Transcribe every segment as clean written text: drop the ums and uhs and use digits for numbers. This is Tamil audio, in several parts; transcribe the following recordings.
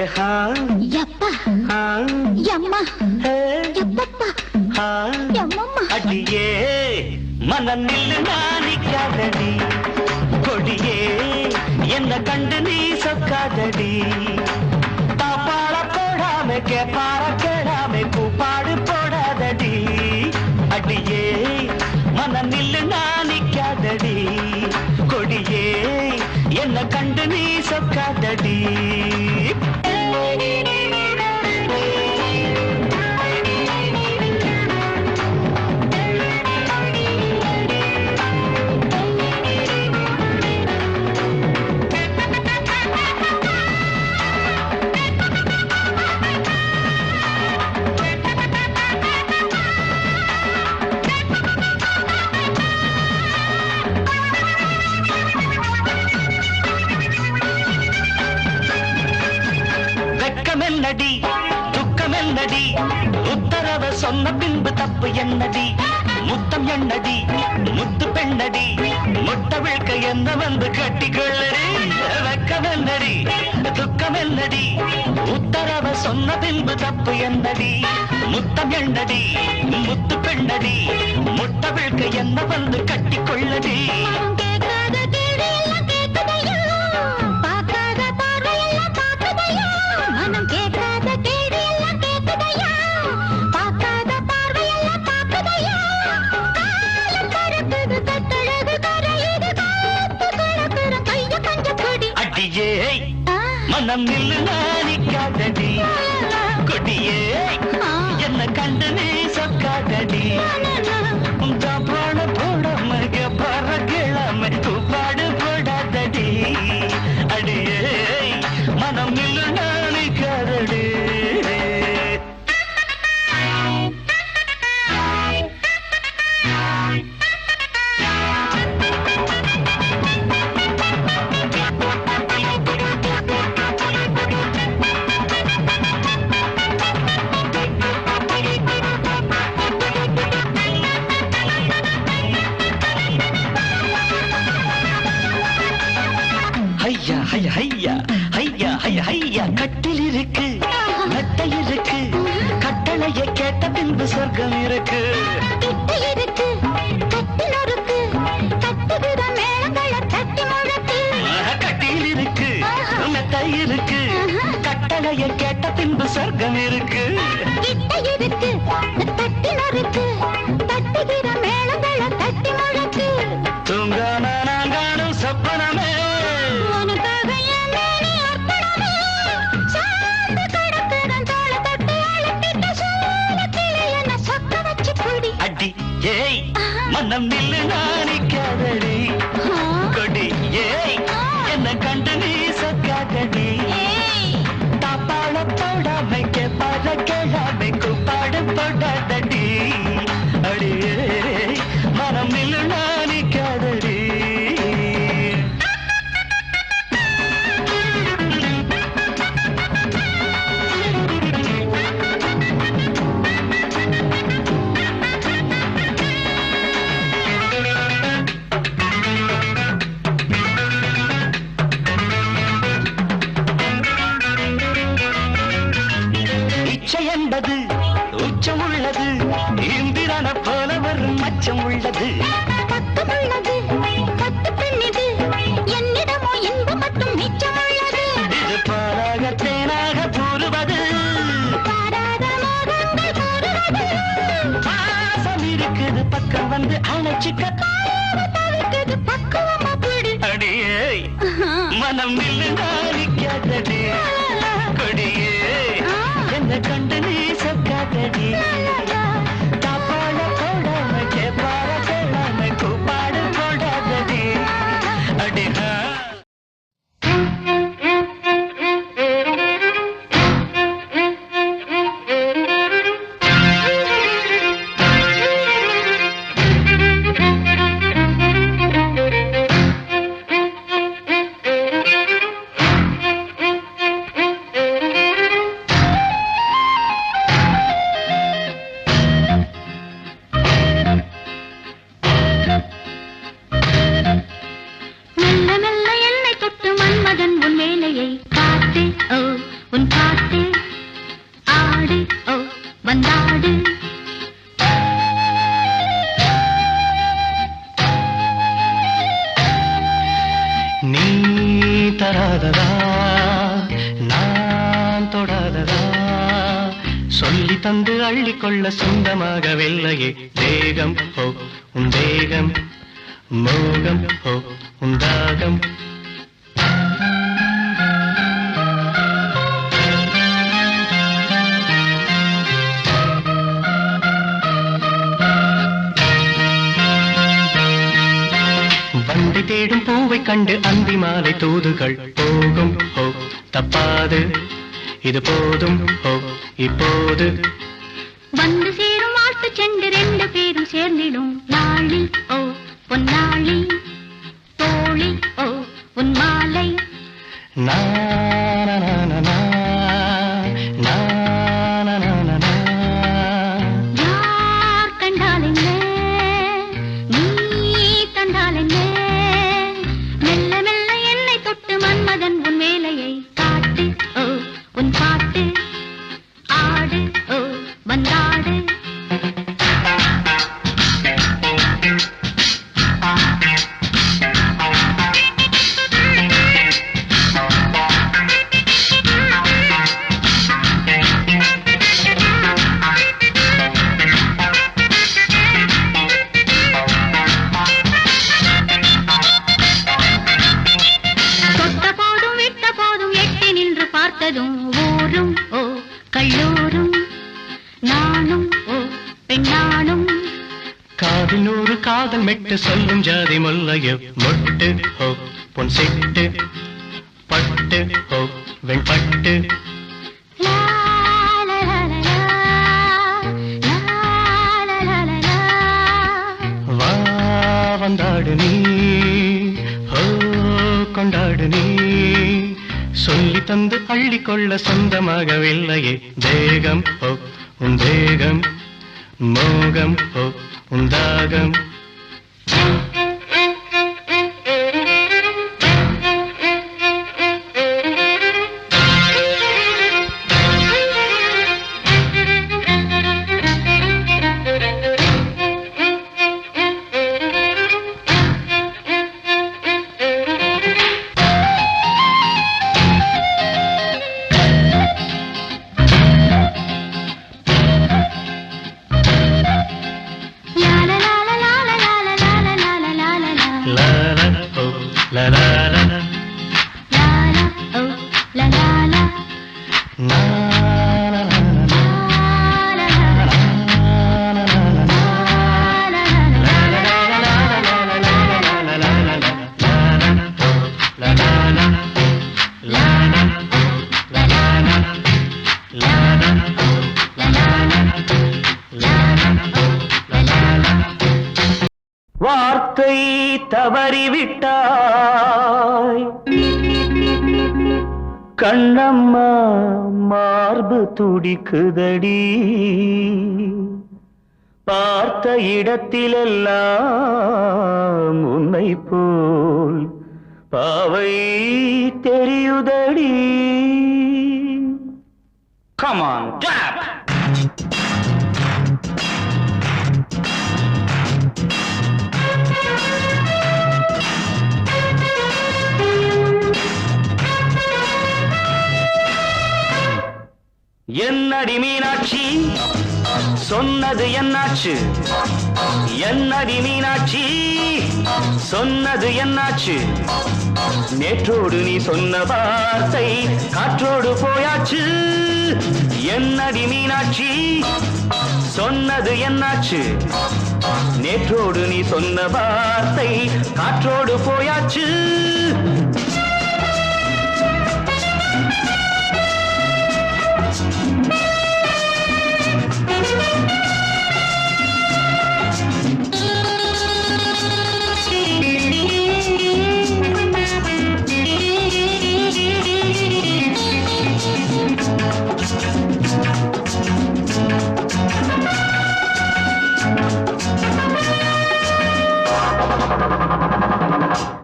हाँ यप्पा हाँ यम्मा यप्पप्पा यम्मम्मा அடியே மனநில் நானிக்காதடி கொடியே என்ன கண்டு நீ சொக்காதடி தாப்பாள போடாம கேப்பார கேடாம கூப்பாடு போடாதடி அடியே மனநில் நானிக்காதடி கொடியே என்ன கண்டு நீ சொக்காதடி என்னடி துக்கம் என்னடி உத்தரவ சொன்ன பின்பு தப்பு என்னடி முத்தம் என்னடி முத்து பெண்ணடி முட்ட விழ்க்க என்ன வந்து கட்டிக்கொள்ளடி வெக்கம் என்னடி துக்கம் என்னடி உத்தரவ சொன்ன பின்பு தப்பு என்னடி முத்தம் என்னடி முத்து பெண்ணடி முட்ட விழ்க்க என்ன வந்து கட்டிக்கொள்ளடி மனம் நில்லு நானிக்காதடி கொடியே என்ன கண்டு நீ சொக்காதடி போட போடாம பற கிழம கூப்பாடு போடாதடி அடியே மனம் நில்லு நானிக்காதடி ஐயா ஐயா ஐயா ஐயா ஐயா கட்டில் இருக்கு நட்டை இருக்கு கட்டளையை கேட்ட பின்பு சொர்க்கம் இருக்கு கட்டில் இருக்கு நட்டை இருக்கு கட்டளையை கேட்ட பின்பு சொர்க்கம் இருக்கு தூங்கான நான் காணும் சொப்பனமே ஏய் மனம் நில்லு நானிக்காதடி கொடி ஏய் என்ன கண்டு நீ சொக்காதடி தாப்பாள போடாம கேப்பாட கேளாம கூப்பாடு போடாதடி அடியே மனம் நில்லு நானிக்காதடி என்பது உச்சம் உள்ளது இந்திரன போல வரும் மச்சம் உள்ளது பக்கம் உள்ளது பத்து பெண்ணிது என்னிடமோ இன்பு மட்டும் மிச்சம் உள்ளது இது பாராக தேனாக கூறுவது பாராத மோகங்கள் கூறுவது பாசம் இருக்குது பக்கம் வந்து அணைச்சிக்க தவிர்க்குது பக்குவமா பிடி அடியே மனம் நில்லு நானிக்காதடி கொடியே என்ன கண்டு நீ சொக்காதடி தாப்பாள போடாம கேப்பார கேளாம கூப்பாடு போடாதடி அடிஹா வந்தாடு நீ தராததா நான் தொடாததா சொல்லி தந்து அள்ளிக்கொள்ள சொந்தமாகவில்லையே தேகம் ஹோ உன் தேகம் மோகம் ஹோ உண்டாகம் வண்டி தேடும் பூவை கண்டு அந்தி மாலை தூதுகள் போகும் ஹோ தப்பாது இது போதும் ஹோ இப்போது வந்து சேரும் வாழ்த்து சென்று ரெண்டு பேரும் சேர்ந்திடும் நாளி ஓ பொன்னாளி தோழி ஓ உன் மாலை யார் கண்டால் என்ன நீ தந்தால் என்ன மெல்ல மெல்ல என்னை தொட்டு மன்மதன் உன் வேலையை காட்டு ஓ உன் பாட்டு ஆடு ஓ வந்தாடு ஊரும் ஓ கல்லூரும் நானும் ஓ பெண்ணானும் காதில் நூறு காதல் மெட்டு சொல்லும் ஜாதி முல்லைய மொட்டு ஹோ பொன் செட்டு பட்டு ஹோ வெண்பட்டு வா வந்தாடு நீ ஹோ கொண்டாடு நீ சொல்லி தந்து அள்ளிக்கொள்ள சொந்தமாகவில்லையே தேகம் ஹோ உன் தேகம் மோகம் ஹோ உண்டாகம் வார்த்தை தவறிவிட்டாய் கண்ணம்மா மார்பு துடிக்குதடி பார்த்த இடத்திலெல்லாம் உன்னை போல் பாவை தெரியுதடி. Come on, dab! என்னடி மீனாட்சி சொன்னது என்னாச்சு? என்னடி மீனாட்சி சொன்னது என்னாச்சு? நேற்றோடு நீ சொன்ன வார்த்தை காற்றோடு போயாச்சு. என்னடி மீனாட்சி சொன்னது என்னாச்சு? நேற்றோடு நீ சொன்ன வார்த்தை காற்றோடு போயாச்சு.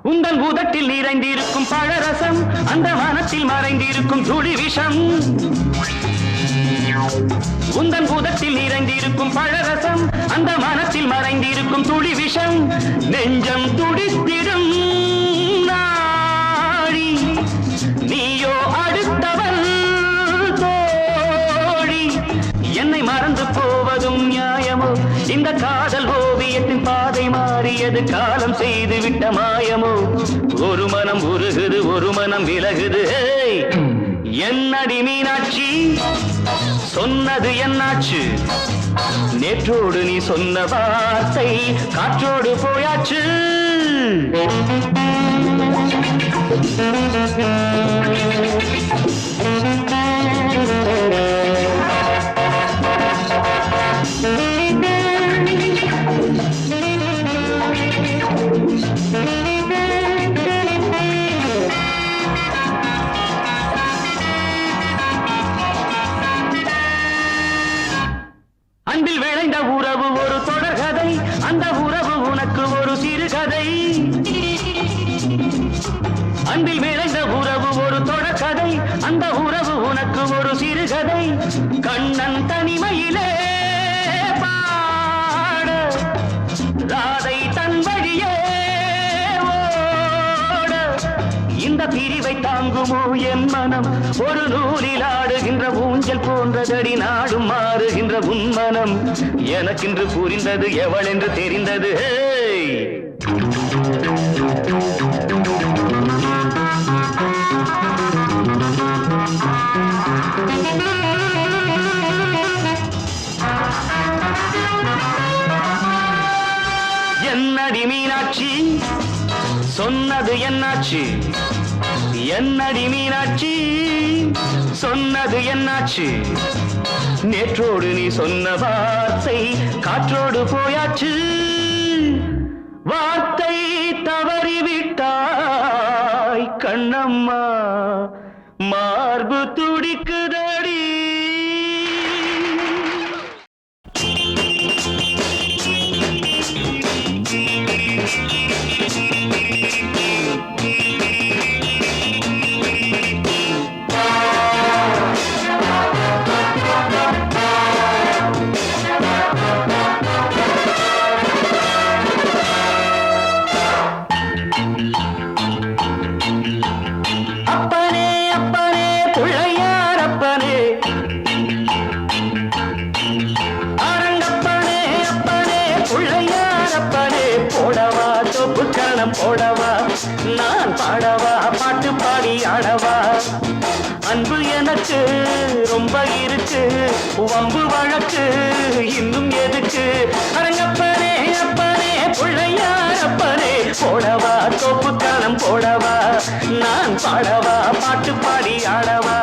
உந்தன் உதட்டில் நிறைந்திருக்கும் பழரசம் அந்த மனத்தில் மறைந்திருக்கும் துளி விஷம். உந்தன் பூதத்தில் நிறைந்திருக்கும் பழரசம் அந்த மனத்தில் மறைந்திருக்கும் துளி விஷம் நெஞ்சம் துடித்திடும் நாடி நீயோ அடுத்தவள் தோழி என்னை மறந்து போவதும் நியாயமோ இந்த காதல் ஓவியத்தின் பாதை மாறியது காலம் செய்து விட்ட மாயமோ ஒரு மனம் உருகுது ஒரு மனம் விலகுது என்னடி மீனாட்சி சொன்னது என்னாச்சு நேற்றோடு நீ சொன்ன வார்த்தை காற்றோடு போயாச்சு அன்பில் விளைந்த உறவு ஒரு தொடர்கதை அந்த உறவு உனக்கு ஒரு சிறுகதை அன்பில் விளைந்த உறவு ஒரு தொடர்கதை அந்த உறவு உனக்கு ஒரு சிறுகதை கண்ணன் தனிமையிலே பாட ராதை தன் வழியே ஓட இந்த பிரிவை தாங்குமோ என் மனம் ஒரு நூலில் ஆடுகின்ற ஊஞ்சல் போன்றதடி நாடும் மாறுகின்ற உன்மனம் எனக்கென்று புரிந்தது எவள் என்று தெரிந்தது என்னடி மீனாட்சி சொன்னது என்னாச்சு என்னடி மீனாட்சி சொன்னது என்னாச்சு நேற்றோடு நீ சொன்ன வார்த்தை காற்றோடு போயாச்சு வார்த்தை தவறிவிட்டாய் கண்ணம்மா மார்பு துடிக்குதடி போடவா நான் பாடவா பாட்டு பாடி ஆடவா அன்பு எனக்கு ரொம்ப இருக்கு வம்பு வழக்கு இன்னும் எதுக்கு அரங்கப்பனே அப்பனே பிள்ளையார் அப்பனே போடவா தோப்பு காலம் போடவா நான் பாடவா பாட்டு பாடி ஆடவா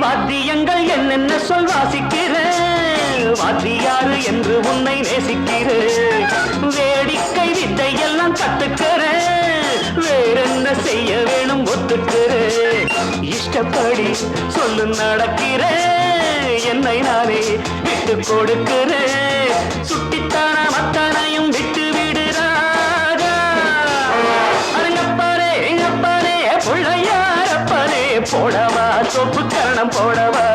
வாத்தியங்கள் என்னென்ன சொல் வாசிக்கிறேன் வாத்தியாரு என்று உன்னை நேசிக்கிறேன் வேடிக்கை வித்தை எல்லாம் கத்துக்கிறேன் வேறென்ன செய்ய வேணும் ஒத்துக்கிறேன் இஷ்டப்படி சொல்லு நடக்கிறேன் என்னை நானே விட்டு கொடுக்கிறேன் சுட்டித்தான மத்தனையும் விட்டு விடுறாரா அரங்கப்பாரே எங்கப்பாரே பிள்ளையாரப்பரே போடவா சொப்பு கரணம் போடவா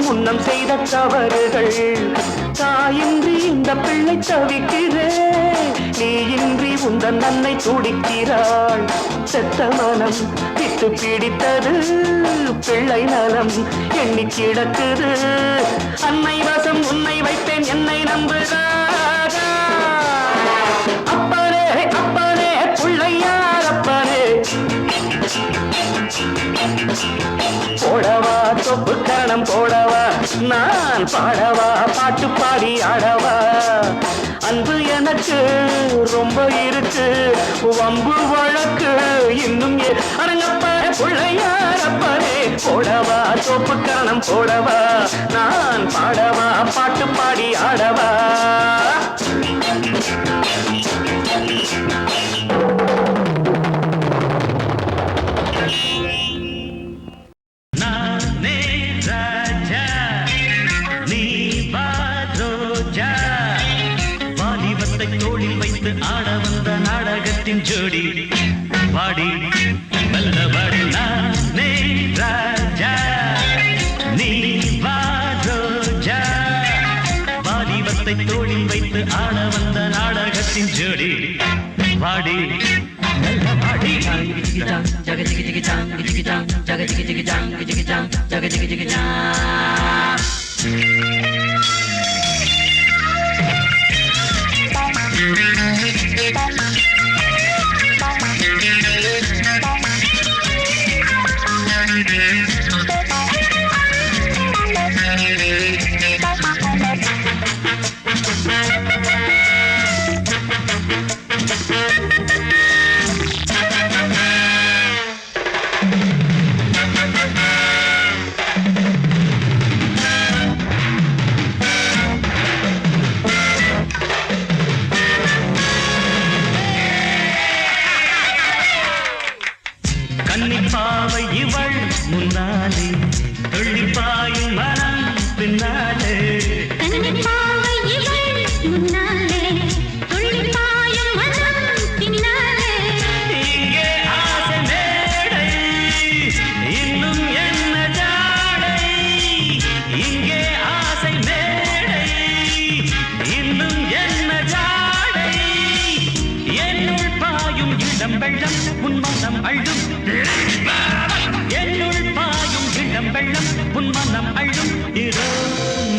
முன்னம் செய்த தவறுகள். தாயின்றி இந்த பிள்ளை தவிக்கிறேன், நீயின்றி உந்தன் அன்னை துடிக்கிறாள். செத்த மனம் விட்டு பிடித்தது, பிள்ளை நலம் எண்ணி கிடக்குது. அன்னை வசம் உன்னை வைப்பேன், என்னை நம்புகிறாரா? அப்பனே அப்பனே பிள்ளையார் அப்பனே, போடவா தொப்பு கரணம் போடவா, நான் பாடவா பாட்டு பாடி ஆடவா. அன்பு எனக்கு ரொம்ப இருக்கு, வம்பு வழக்கு இன்னும் அரங்கப்ப பிள்ளையார் அப்பனே. போடவா தொப்பு கரணம் போடவா, நான் பாடவா பாட்டு பாடி ஆடவா. தோளில் வைத்து ஆட வந்த நாடகத்தின் ஜோடி வாடி வல்லவாடி. நானே ராஜா நீ வா ரோஜா, வாலிபத்தை தோளில் வைத்து ஆட வந்த நாடகத்தின் ஜோடி வாடி வல்லவாடி. ஜக ஜிகி ஜிகி ஜாங் ஜிகி ஜாங், ஜக ஜிகி ஜிகி ஜாங் ஜிகி ஜாங், ஜக ஜிகி ஜிகி ஜாங். கன்னிப்பாவை இவள் முன்னாலே, துள்ளிப்பாயும் மனம் பின்னாலே. கன்னிப்பாவை இவள் முன்னாலே, துள்ளிப்பாயும் மனம் பின்னாலே. இங்கே ஆசை மேடை, இன்னும் என்ன ஜாடை. இங்கே ஆசை மேடை, இன்னும் என்ன ஜாடை. என்னுள் பாயும் இளம் வெள்ளம் உன் மனம் அள்ளும், என்னுள் பாயும் இளம் வெள்ளம் உன் மனம் அள்ளும். இதோ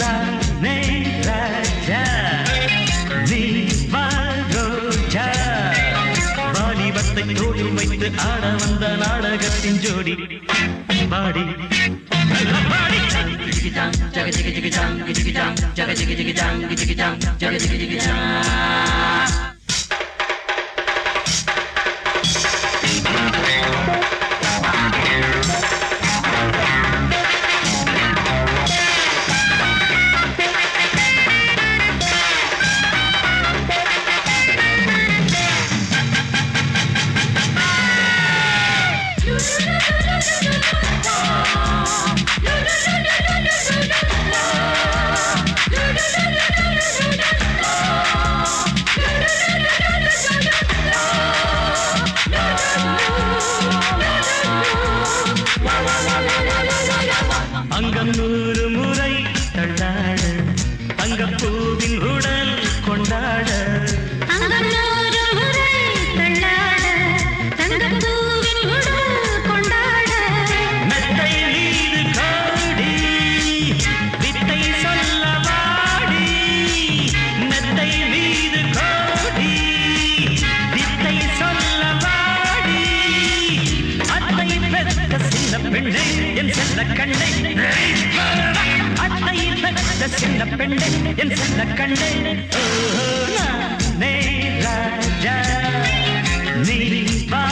நானே ராஜா நீ வா ரோஜா, வாலிபத்தை தோளில் வைத்து ஆட வந்த நாடகத்தின் ஜோடி பாடி பாடி. ஜிகி ஜாங் ஜக ஜிகி ஜிகி ஜாங் ஜிகி ஜாங், ஜக ஜிகி ஜிகி ஜாங் ஜிகி ஜாங், ஜக ஜிகி ஜிகி ஜாங். அங்கம் 100 முறை தள்ளாட, தங்கப்பூவின் உடல் கொண்டாட. அங்கம் 100 முறை தள்ளாட, தங்கப்பூவின் உடல் கொண்டாட. மெத்தை மீது காடி, வித்தை சொல்ல வாடி. மெத்தை மீது காடி, வித்தை சொல்ல வாடி. அத்தை பெற்ற சின்ன பெண்ணை என் செல்ல கண்ணை, அத்தை பெற்ற சின்ன பெண்ணை என் செல்ல கண்ணை. நானே ராஜா நீ வா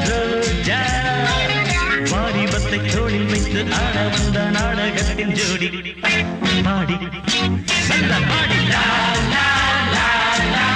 ரோஜா, வாலிபத்தை தோளில் வைத்து ஆட வந்த நாடகத்தின் ஜோடி பாடி நல்ல பாடி. லா லா லா லா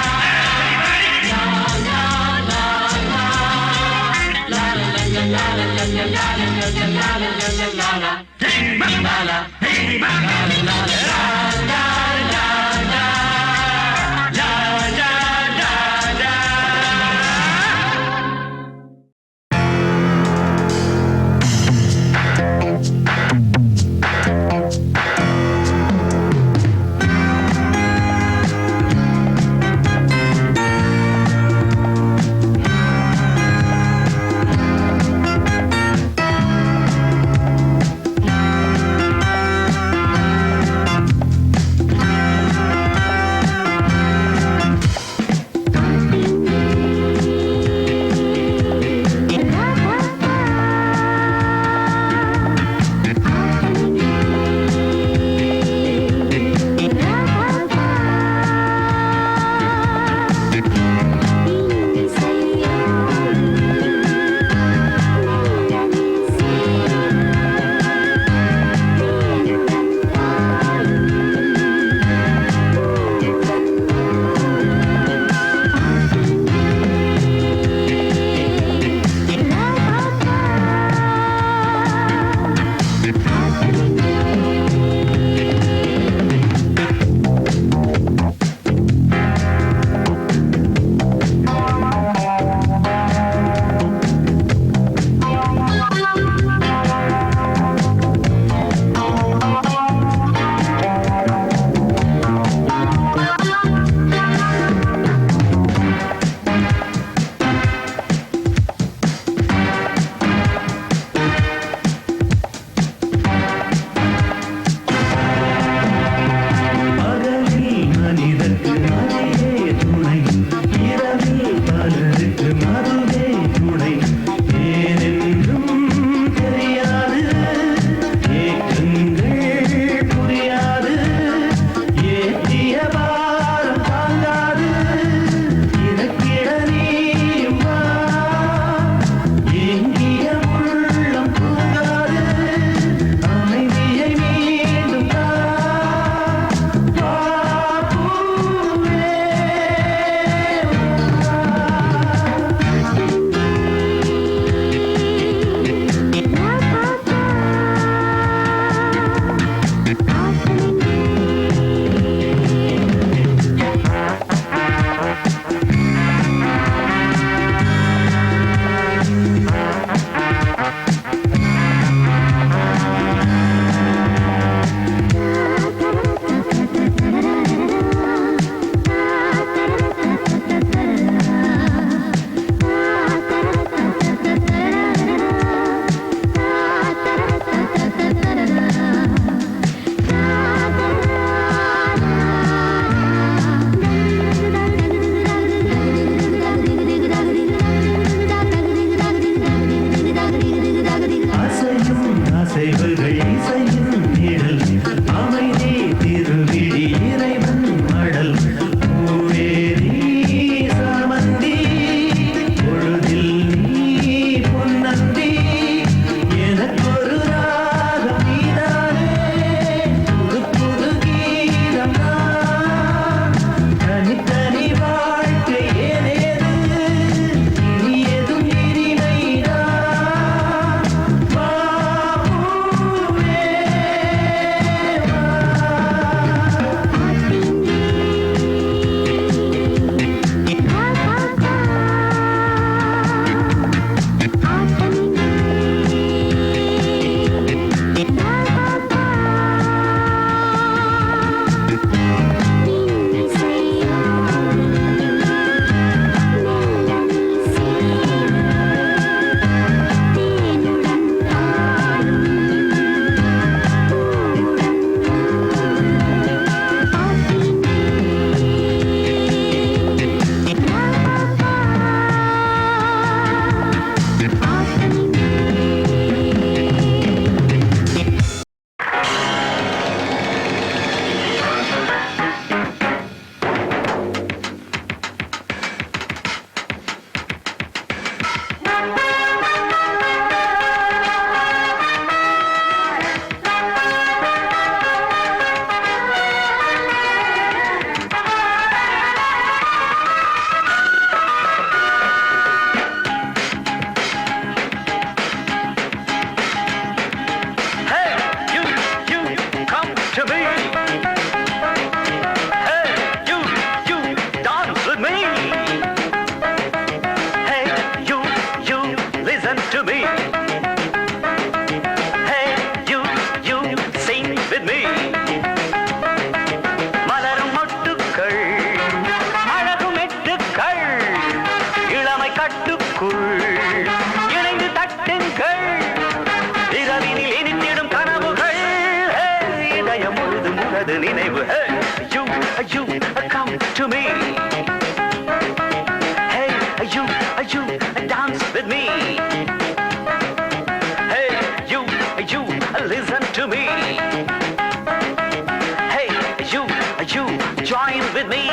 நினைவு. Hey, you come to me. Hey, you dance with me. Hey, you listen to me. Hey, you join with me.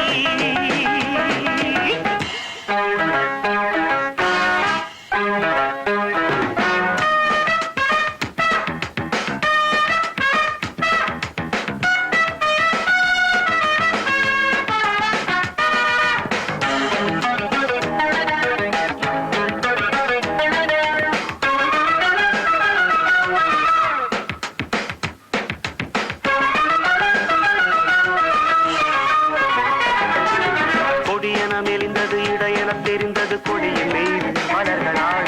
மெலிந்தது இடையென தெரிந்தது கொடியின் மீது மலர்களாட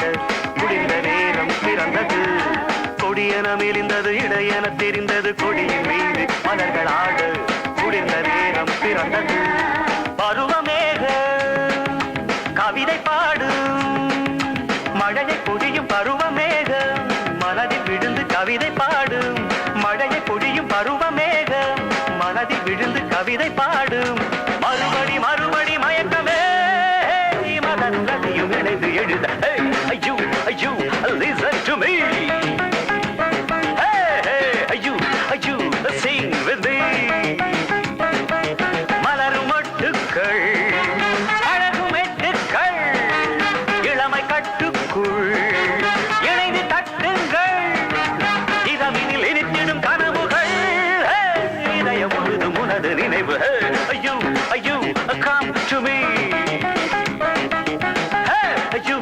முடிந்த நேரம் பிறந்தது. கொடியென மெலிந்தது இடையென தெரிந்தது கொடியின் மீது மலர்களாட முடிந்த நேரம் பிறந்தது. பருவமேக கவிதை பாடும் மழையை பொழியும் பருவமேக மனதில் விழுந்து கவிதை பாடும். மழையை பொழியும் பருவமேக மனதில் விழுந்து கவிதை பாடும். மறுபடி மயக்கமே மதனும் இணைந்து எழுத. ஐயோ listen to me. ஐயோ sing with me. மலரும் மொட்டுக்கள் அழகும் எட்டுக்கள் இளமை கட்டுக்குள் இணைந்து தட்டுங்கள். இதமினில் இனித்திடும் கனவுகள் இதயம் முழுதும் உனது நினைவு. ஐயோ come to me. Hey, you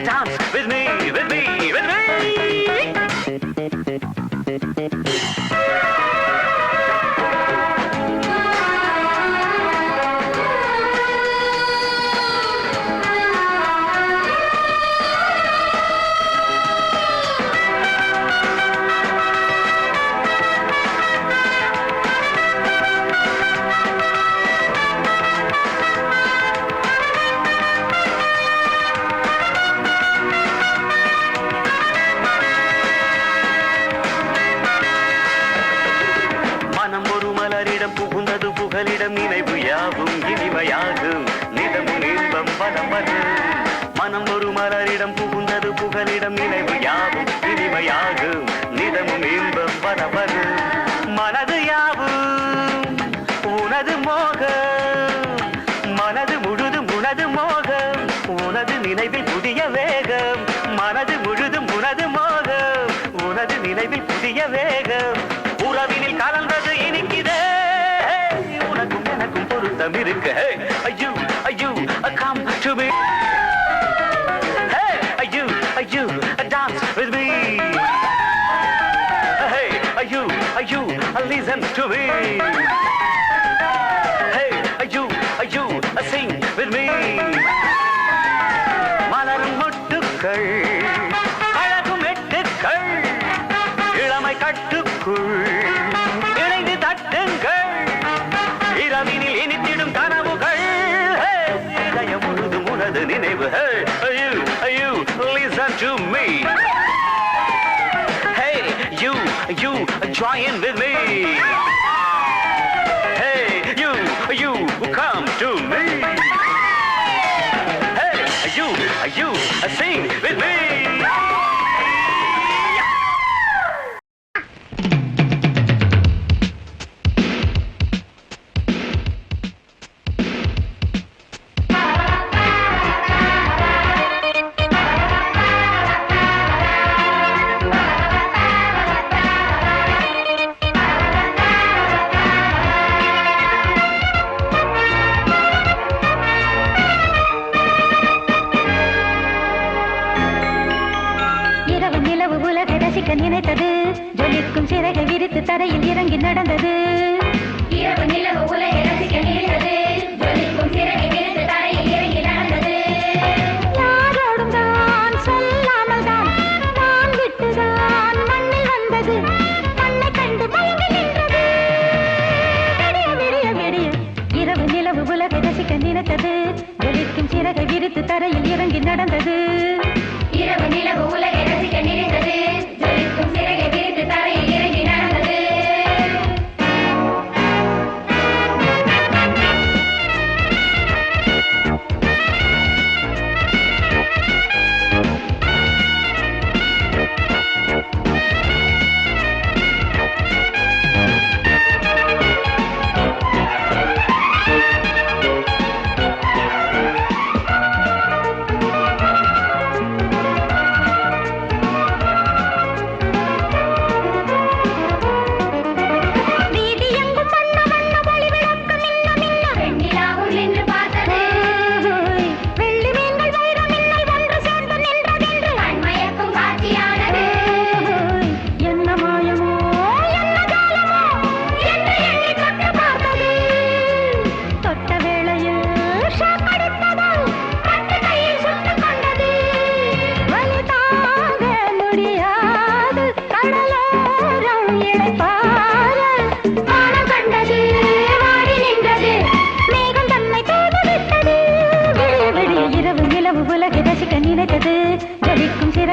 dance with me. புகுந்தது புகலிடம் நினைவு யாவும் இனிமையாகும் நிதமும் இன்பம் பலமது. மனம் ஒரு மலரிடம் புகுந்தது புகலிடம் நினைவு யாவும் இனிமையாகும் நிதமும் இன்பம் பலமது. மனது யாவும் உனது மோகம் மனது முழுதும் உனது மோகம் உனது நினைவில் புதிய வேகம். மனது முழுதும் உனது மோகம் உனது நினைவில் புதிய வேகம். உறவினில் கலந்தது இனிக்குதே உனக்கும் எனக்கும் பொருத்தம் இருக்கு. ஐயோ come to me. Hey, ஐயோ dance with me. Hey, ஐயோ listen to me. Hey, ஐயோ sing with me. மலரும் மொட்டுக்கள் அழகும் எட்டுக்கள் இளமை கட்டுக்குள் இணைந்து தட்டுங்கள். இரவினில் இனித்திடும் கனவுகள் இதயம் முழுதும் உனது நினைவு. ஐயோ listen to me. Hey, you join with me. Hey, you come to me. Hey, you sing with me. நினைத்தது ஜொலிக்கும் சிறகை விரித்து தரையில் இறங்கி நடந்தது. இரவு நிலவு உலகை ரசிக்க நினைத்தது ஜொலிக்கும் சிறகை விரித்து தரையில் இறங்கி நடந்தது. யாரோடும் தான் சொல்லாமல் தான் நான் விட்டுதான் மண்ணில் வந்தது. மண்ணை கண்டு மயங்கி நின்றது. விடிய விடிய இரவு நிலவு உலகை ரசிக்க நினைத்தது ஜொலிக்கும் சிறகை விரித்து தரையில் இறங்கி நடந்தது. இரவு நிலவு உலகை ரசிக்க நினைத்தது ஜொலிக்கும் சிறகை விரித்து தரையில் இறங்கி நடந்தது.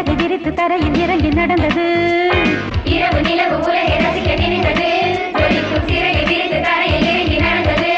சிறகை விரித்து தரையில் இறங்கி நடந்தது இரவு நிலவு உலகை ரசிக்க நினைத்தது ஜொலிக்கும் சிறகை விரித்து தரையில் இறங்கி நடந்தது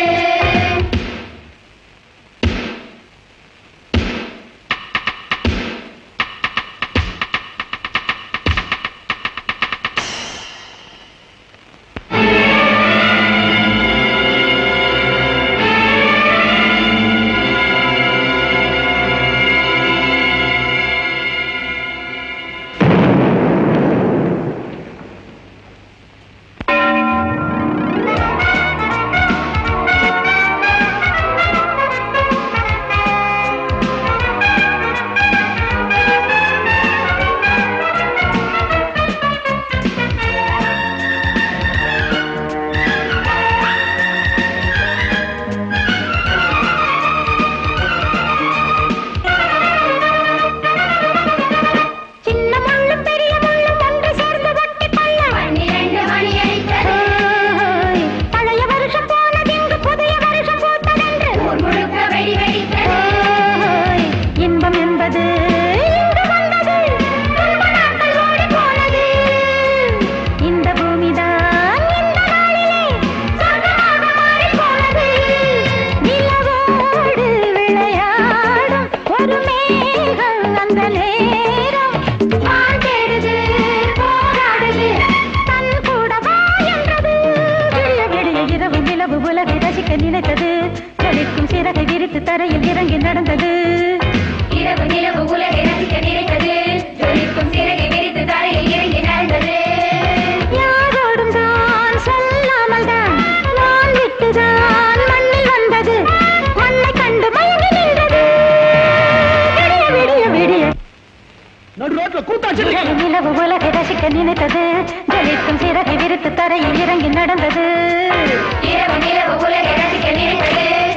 நினைத்தது ஜொலிக்கும் சிறகை விரித்து தரையில் இறங்கி நடந்தது இரவு நிலவு உலகை ரசிக்க நினைத்தது ஜொலிக்கும் சிறகை விரித்து தரையில் இறங்கி நடந்தது யாரோடும் தான் சொல்லாமல் தான் நான் விட்டுதான் மண்ணில் வந்தது மண்ணை கண்டு மயங்கி நின்றது விடிய விடிய விடிய நிலவு உலகை ரசிக்க நினைத்தது ஜொலிக்கும் சிறகை விரித்து தரையில் இறங்கி நடந்தது இரவு நிலவு உலகை ரசிக்க நினைத்தது